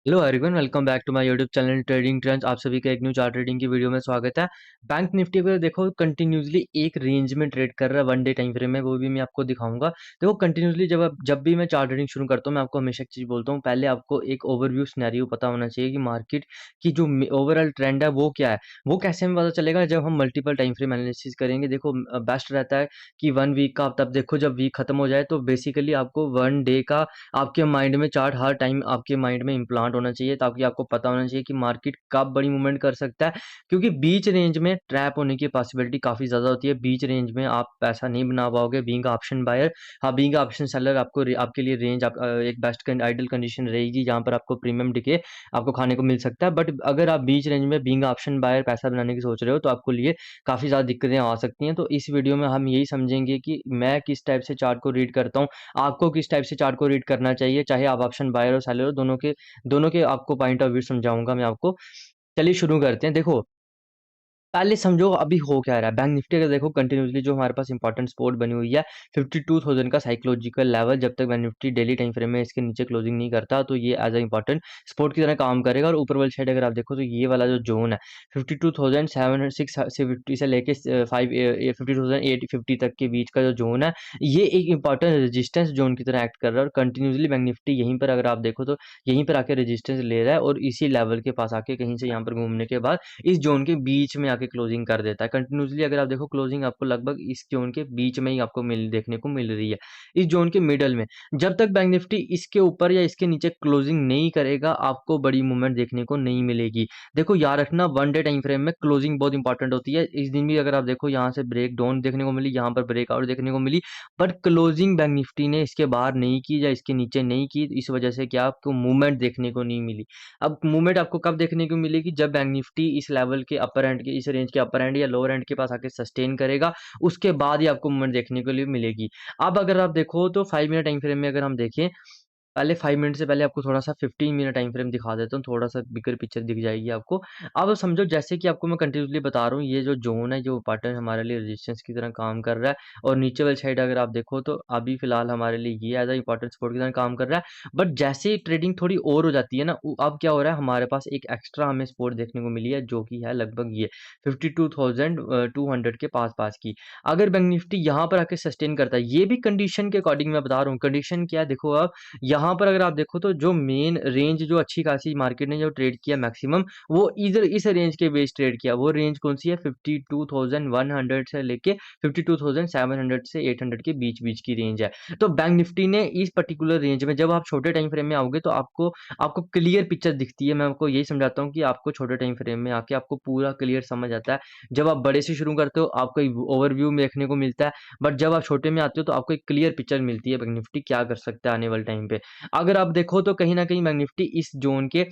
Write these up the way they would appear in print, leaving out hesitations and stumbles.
Hello everyone, welcome back to my YouTube channel trading trends. आप सभी का एक न्यू चार्ट ट्रेडिंग की वीडियो में स्वागत है। बैंक निफ्टी अगर देखो कंटिन्यूसली एक रेंज में ट्रेड कर रहा है वन डे टाइम फ्रेम में, वो भी मैं आपको दिखाऊंगा। देखो कंटिन्यूसली जब भी मैं चार्ट ट्रेडिंग शुरू करता हूँ, मैं आपको हमेशा एक चीज बोलता हूँ, पहले आपको एक ओवरव्यू सिनेरियो पता होना चाहिए कि मार्केट की जो ओवरऑल ट्रेंड है वो क्या है। वो कैसे हमें पता चलेगा? जब हम मल्टीपल टाइम फ्रेम एनालिसिस करेंगे। देखो बेस्ट रहता है कि वन वीक का, तब देखो जब वीक खत्म हो जाए तो बेसिकली आपको वन डे का आपके माइंड में चार्ट हर टाइम आपके माइंड में इम्प्लांट होना चाहिए, ताकि आपको पता होना चाहिए कि मार्केट कब बड़ी मूवमेंट कर सकता है। क्योंकि बीच रेंज में ट्रैप होने की पॉसिबिलिटी काफी ज्यादा होती है। बीच रेंज में आप पैसा नहीं बना पाओगे बीइंग ऑप्शन बायर। हाँ, बीइंग ऑप्शन सेलर आपको आपके लिए रेंज एक बेस्ट आइडल कंडीशन रहेगी जहां पर आपको प्रीमियम डिके आपको खाने को मिल सकता है। बट अगर आप बीच रेंज में बीइंग ऑप्शन बायर पैसा बनाने की सोच रहे हो तो आपको लिए काफी ज्यादा दिक्कतें आ सकती हैं। तो इस वीडियो में हम यही समझेंगे कि मैं किस टाइप से चार्ट को रीड करता हूँ, आपको किस टाइप से चार्ट को रीड करना चाहिए, चाहे आप ऑप्शन बायर हो सेलर हो, दोनों के आपको पॉइंट ऑफ व्यू समझाऊंगा मैं आपको। चलिए शुरू करते हैं। देखो पहले समझो अभी हो क्या रहा है। बैंक निफ्टी अगर देखो कंटिन्यूसली जो हमारे पास इंपॉर्टेंट सपोर्ट बनी हुई है 52,000 का साइकोलॉजिकल लेवल, जब तक bank Nifty daily time frame में इसके नीचे क्लोजिंग नहीं करता तो ये एज अ इंपॉर्टेंट सपोर्ट की तरह काम करेगा। और ऊपर वाली साइड अगर आप देखो तो ये वाला जो जोन है 52,706 से लेके 52,850 तक के बीच का जो जोन है, ये एक इंपॉर्टेंट रेजिस्टेंस जोन की तरह एक्ट कर रहा है। और कंटिन्यूसली बैंक निफ्टी यहीं पर अगर आप देखो तो यहीं पर आके रेजिस्टेंस ले रहा है और इसी लेवल के पास आके कहीं से यहाँ पर घूमने के बाद इस जोन के बीच में आके क्लोजिंग कर देता है। कंटिन्यूसली अगर आप देखो क्लोजिंग आपको लगभग इस जोन के बीच में ही आपको मिल देखने को मिल रही है, इस जोन के मिडल में। जब तक बैंक निफ्टी इसके ऊपर या इसके नीचे क्लोजिंग नहीं करेगा आपको बड़ी मूवमेंट देखने को नहीं मिलेगी। देखो याद रखना, वन डे टाइम फ्रेम में क्लोजिंग बहुत इंपॉर्टेंट होती है। इस दिन भी अगर आप देखो यहाँ से ब्रेक डाउन देखने को मिली, यहाँ पर ब्रेकआउट देखने को मिली, बट क्लोजिंग बैंक निफ्टी ने इसके बाहर नहीं की या इसके नीचे नहीं की, इस वजह से क्या आपको मूवमेंट देखने को नहीं मिली। अब मूवमेंट आपको कब देखने को मिलेगी? जब बैंक निफ्टी इस लेवल के अपर एंड के, इस रेंज के अपर एंड या लोअर एंड के पास आके सस्टेन करेगा, उसके बाद ही आपको मूवमेंट देखने के लिए मिलेगी। अब अगर आप देखो तो 5 मिनट टाइम फ्रेम में अगर हम देखें, पहले 5 मिनट से पहले आपको थोड़ा-सा 15 मिनट टाइम फ्रेम दिखा देता हूँ, थोड़ा-सा बिगर पिक्चर दिख जाएगी आपको। अब समझो जैसे कि आपको मैं कंटिन्यूअसली बता रहा हूँ, ये जो ज़ोन है, जो पैटर्न हमारे लिए रेजिस्टेंस की तरह काम कर रहा है। और नीचे वाली साइड अगर आप देखो तो अभी फ़िलहाल हमारे लिए ये एज़ अ इम्पोर्टेंट सपोर्ट की तरह काम कर रहा है। बट जैसे ही ट्रेडिंग थोड़ी और हो जाती है ना, अब क्या हो रहा है, हमारे पास एक एक्स्ट्रा हमें सपोर्ट देखने को मिली है, जो कि है लगभग ये 52,200 के पास-पास की। अगर बैंक निफ्टी यहाँ पर आके सस्टेन करता है, ये भी कंडीशन के अकॉर्डिंग मैं बता रहा हूँ, कंडीशन क्या है देखो आप, यहाँ पर अगर आप देखो तो जो मेन रेंज जो अच्छी खासी मार्केट ने जो ट्रेड किया मैक्सिमम, वो इधर इस रेंज के बेस ट्रेड किया। वो रेंज कौन सी है? 52,100 से लेके 52,700 से 800 के बीच बीच की रेंज है। तो बैंक निफ्टी ने इस पर्टिकुलर रेंज में, जब आप छोटे टाइम फ्रेम में आओगे तो आपको आपको क्लियर पिक्चर दिखती है। मैं आपको यही समझाता हूँ कि आपको छोटे टाइम फ्रेम में आके आपको पूरा क्लियर समझ आता है। जब आप बड़े से शुरू करते हो आपको एक ओवरव्यू देखने को मिलता है, बट जब आप छोटे में आते हो तो आपको एक क्लियर पिक्चर मिलती है बैंक निफ्टी क्या कर सकता है आने वाले टाइम पे। अगर आप देखो तो कहीं न कहीं बैंक निफ्टी इस ज़ोन के,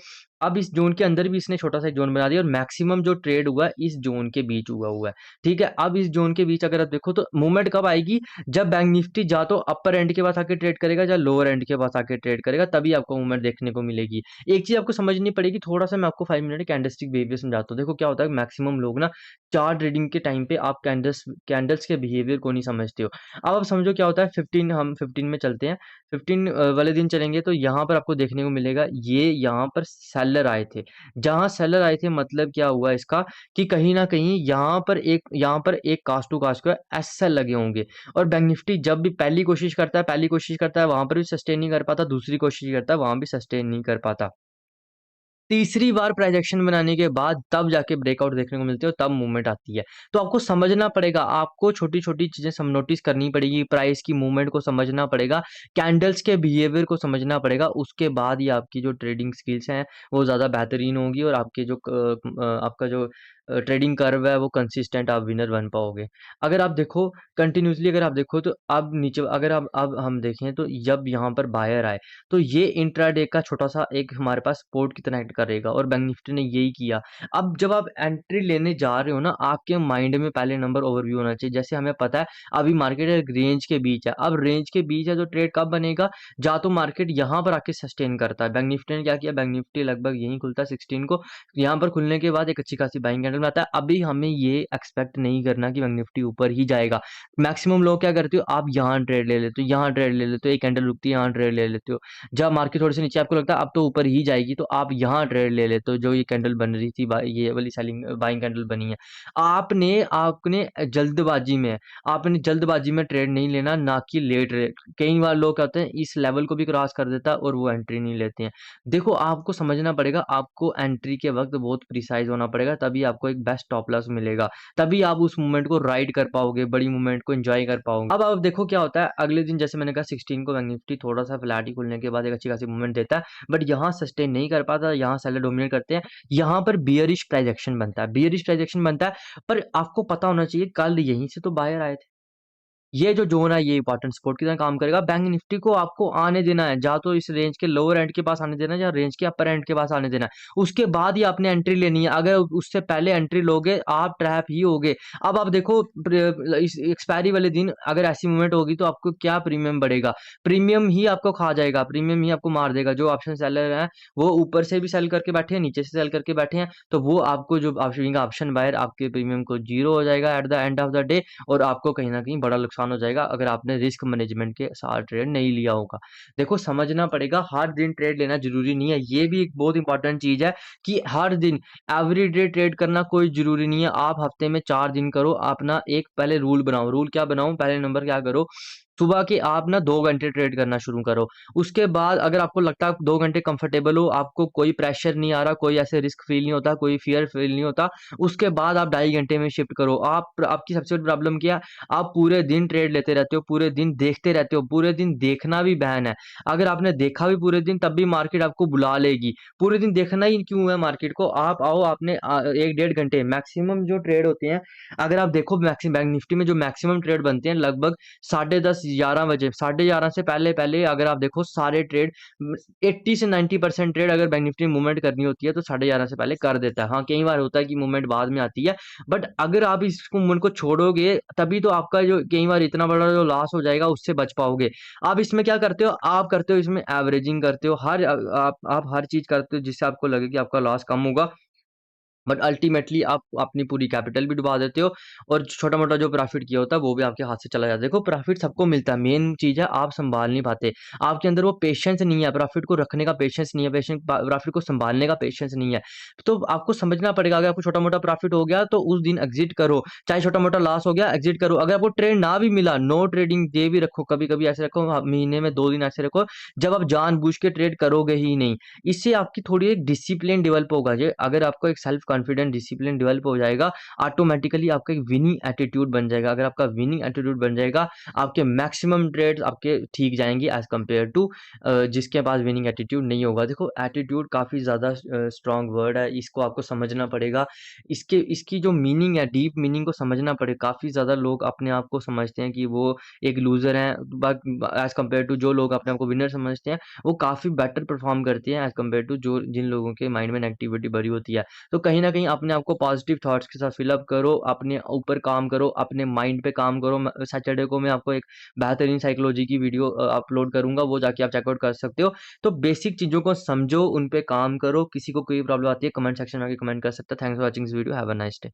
अब इस ज़ोन के अंदर भी इसने छोटा-सा एक ज़ोन बना दिया और मैक्सिमम जो ट्रेड हुआ है इस ज़ोन के बीच हुआ है। ठीक है? अब इस ज़ोन के बीच अगर आप देखो तो मूवमेंट कब आएगी? जब बैंक निफ्टी या तो अपर एंड के पास आके ट्रेड करेगा या लोअर एंड के पास आके ट्रेड करेगा, तभी आपको मूवमेंट देखने को मिलेगी। एक चीज़ आपको समझनी पड़ेगी, थोड़ा-सा मैं आपको 5 मिनट कैंडलस्टिक बिहेवियर समझाता हूँ। देखो क्या होता है, मैक्सिमम लोग ना चार्ट रीडिंग के टाइम पे आप कैंडल्स के बिहेवियर को नहीं समझते हो। अब आप समझो क्या होता है, 15 हम 15 में चलते हैं। 15 वाले दिन चलेंगे तो यहाँ पर आपको देखने को मिलेगा, ये यहाँ पर सेलर आए थे। जहाँ सेलर आए थे मतलब क्या हुआ इसका, कि कहीं न कहीं यहाँ पर एक कास्ट टू कास्ट का एसएल लगे होंगे। और बैंक निफ्टी जब भी पहली कोशिश करता है वहाँ पर भी सस्टेन नहीं कर पाता, दूसरी कोशिश करता है वहाँ भी सस्टेन नहीं कर पाता। तीसरी बार प्राइजेक्शन बनाने के बाद तब जाके ब्रेकआउट देखने को मिलती है और तब मूवमेंट आती है। तो आपको समझना पड़ेगा, आपको छोटी-छोटी चीज़ें सम नोटिस करनी पड़ेगी, प्राइस की मूवमेंट को समझना पड़ेगा, कैंडल्स के बिहेवियर को समझना पड़ेगा। उसके बाद ही आपकी जो ट्रेडिंग स्किल्स हैं, वो ज़्यादा बेहतरीन होंगी और आपके जो आपका जो ट्रेडिंग कर्व है, वो कंसिस्टेंट आप विनर बन पाओगे। अगर आप देखो कंटिन्यूअसली, अगर आप देखो तो अब नीचे अगर आप अब हम देखें तो जब यहाँ पर बायर आए, तो ये इंट्राडे का छोटा-सा एक हमारे पास सपोर्ट की तरह एक्ट करेगा और बैंक निफ्टी ने यही किया। अब जब आप एंट्री लेने जा रहे हो ना, आपके माइंड में पहले नंबर ओवरव्यू होना चाहिए। जैसे हमें पता है अभी मार्केट एक रेंज के बीच है। अब रेंज के बीच है तो ट्रेड कब बनेगा? या तो मार्केट यहाँ पर आके सस्टेन करता है। बैंक निफ्टी ने क्या किया? बैंक निफ्टी लगभग यहीं खुलता है 16 को। यहाँ पर खुलने के बाद एक अच्छी खासी बाइंग कैंडल में आता है, अभी हमें ये एक्सपेक्ट नहीं करना कि बैंक निफ्टी ऊपर ही जाएगा। मैक्सिमम लोग क्या करते हो, आप यहाँ ट्रेड ले लेते हो, यहाँ ट्रेड ले लेते हो, एक कैंडल रुकती है, यहाँ ट्रेड ले लेते हो। जब मार्केट थोड़ी सी नीचे आपको लगता है अब तो ऊपर ही जाएगी, तो आप यहाँ ट्रेड ले लेते हो, जो ये कैंडल बन रही थी, ये वाली सेलिंग बाइंग कैंडल बनी है। आपने आपने जल्दबाजी में आपने जल्दबाजी में ट्रेड नहीं लेना, ना कि लेट ट्रेड। कई बार लोग कहते हैं इस लेवल को भी क्रॉस कर देता है और वो एंट्री नहीं लेते हैं। देखो, आपको समझना पड़ेगा, आपको एंट्री के वक्त बहुत प्रिसाइज होना पड़ेगा, तभी आपको एक बेस्ट स्टॉप लॉस मिलेगा, तभी आप उस मूवमेंट को राइड कर पाओगे, बड़ी मूवमेंट को एंजॉय कर पाओगे। अब आप देखो क्या होता है, अगले दिन जैसे मैंने कहा 16 को बैंक निफ्टी थोड़ा सा फ्लैट ही खुलने के बाद एक अच्छी खासी मूवमेंट देता है, बट यहाँ सस्टेन नहीं कर पाता, यहाँ सेलर डोमिनेट करते हैं, यहाँ पर बियरिश प्राइस एक्शन बनता है, बियरिश प्राइस एक्शन बनता है। पर आपको पता होना चाहिए कल यहीं से तो बाहर आए थे, ये जो ज़ोन है ये इंपॉर्टेंट सपोर्ट की तरह काम करेगा। बैंक निफ्टी को आपको आने देना है, या तो इस रेंज के लोअर एंड के पास आने देना है, या रेंज के अपर एंड के पास आने देना है। उसके बाद ही आपने एंट्री लेनी है। अगर उससे पहले एंट्री लोगे, आप ट्रैप ही होगे। अब आप देखो, इस एक्सपायरी वाले दिन अगर ऐसी मूवमेंट होगी तो आपको क्या प्रीमियम बढ़ेगा? प्रीमियम ही आपको खा जाएगा, प्रीमियम ही आपको मार देगा। जो ऑप्शन सेलर हैं, वो ऊपर से भी सेल करके बैठे हैं, नीचे से सेल करके बैठे हैं, तो वो आपको जो ऑप्शन बायर आपके प्रीमियम को जीरो हो जाएगा at the end of the day, और आपको कहीं न कहीं बड़ा नुकसान हो जाएगा अगर आपने रिस्क मैनेजमेंट के साथ ट्रेड नहीं लिया होगा। देखो, समझना पड़ेगा, हर दिन ट्रेड लेना ज़रूरी नहीं है। ये भी एक बहुत इंपॉर्टेंट चीज़ है कि हर दिन एवरीडे ट्रेड करना कोई ज़रूरी नहीं है। आप हफ्ते में 4 दिन करो, अपना एक पहले रूल बनाओ। रूल क्या बनाओ? पहले नंबर क्या करो, सुबह के आप ना 2 घंटे ट्रेड करना शुरू करो। उसके बाद अगर आपको लगता है आप 2 घंटे कंफर्टेबल हो, आपको कोई प्रेशर नहीं आ रहा, कोई ऐसे रिस्क फील नहीं होता, कोई फ़ियर फील नहीं होता, उसके बाद आप 2.5 घंटे में शिफ्ट करो। आपकी सबसे बड़ी प्रॉब्लम क्या है? आप पूरे दिन ट्रेड लेते रहते हो, पूरे दिन देखते रहते हो, पूरे दिन देखना भी बैन है। अगर आपने देखा भी पूरे दिन, तब भी मार्केट आपको बुला लेगी। पूरे दिन देखना ही क्यों है मार्केट को? आप आओ, आपने 1 डेढ़ घंटे मैक्सिमम जो ट्रेड होते हैं, अगर आप देखो बैंक निफ्टी में जो मैक्सिमम ट्रेड बनते हैं लगभग 10:30 11 बजे, 11:30 से पहले अगर आप देखो सारे ट्रेड 80 से 90% ट्रेड अगर बैंक निफ्टी मूवमेंट करनी होती है तो 11:30 से पहले कर देता है। हाँ, कई बार होता है कि मूवमेंट बाद में आती है, बट अगर आप इसको मूवमेंट को छोड़ोगे, तभी तो आपका जो कई बार इतना बड़ा जो लॉस हो जाएगा उससे बच पाओगे। आप इसमें क्या करते हो? आप करते हो इसमें एवरेजिंग करते हो, आप हर चीज़ करते हो जिससे आपको लगे कि आपका लॉस कम होगा, बट अल्टीमेटली आप अपनी पूरी कैपिटल भी डुबा देते हो, और छोटा-मोटा जो प्रॉफ़िट किया होता है वो भी आपके हाथ से चला जाता है। देखो, प्रॉफ़िट सबको मिलता है, मेन चीज़ है आप सँभाल नहीं पाते। आपके अंदर वो पेशेंस नहीं है, प्रॉफ़िट को रखने का पेशेंस नहीं है, प्रॉफ़िट को सँभालने का पेशेंस नहीं है। तो आपको समझना पड़ेगा, अगर आपको छोटा-मोटा प्रॉफ़िट हो गया तो उस दिन एग्ज़िट करो, चाहे छोटा-मोटा लॉस हो गया एग्ज़िट करो। अगर आपको ट्रेड ना भी मिला, नो ट्रेडिंग डे भी रखो, कभी-कभी ऐसे रखो, महीने में 2 दिन ऐसे रखो, जब आप जानबूझ के ट्रेड करोगे ही नहीं। इससे आपकी थोड़ी एक डिसिप्लिन डेवलप होगा। जे अगर आपको एक सेल्फ कॉन्फिडेंट डिसिप्लिन डेवलप हो जाएगा, ऑटोमेटिकली आपका एक विनिंग एटीट्यूड बन जाएगा। अगर आपका विनिंग एटीट्यूड बन जाएगा, आपके मैक्सिमम ट्रेड्स आपके ठीक जाएँगे एज़ कम्पेयर टू जिसके पास विनिंग एटीट्यूड नहीं होगा। देखो, एटीट्यूड काफ़ी ज़्यादा स्ट्रॉन्ग वर्ड है, इसको आपको समझना पड़ेगा। इसकी जो मीनिंग है, डीप मीनिंग को समझना पड़ेगा। काफ़ी ज़्यादा लोग अपने आप को समझते हैं कि वो एक लूज़र हैं, बट एज़ कम्पेयर टू जो लोग अपने आप को विनर समझते हैं, वो काफ़ी बेटर परफ़ॉर्म करती हैं एज़ कम्पेयर टू जो जिन लोगों के माइंड में नेगेटिविटी भरी होती है। तो कहीं न कहीं अपने आप को पॉज़िटिव थॉट्स के साथ फ़िल अप करो, अपने ऊपर काम करो, अपने माइंड पे काम करो। सैटरडे को मैं आपको एक बेहतरीन साइकोलॉजी की वीडियो अपलोड करूँगा, वो जाके आप चेकआउट कर सकते हो। तो बेसिक चीज़ों को समझो, उन पे काम करो। किसी को कोई प्रॉब्लम आती है, कमेंट सेक्शन में आके कमेंट कर सकते हो। Thanks for watching this video. Have a nice day.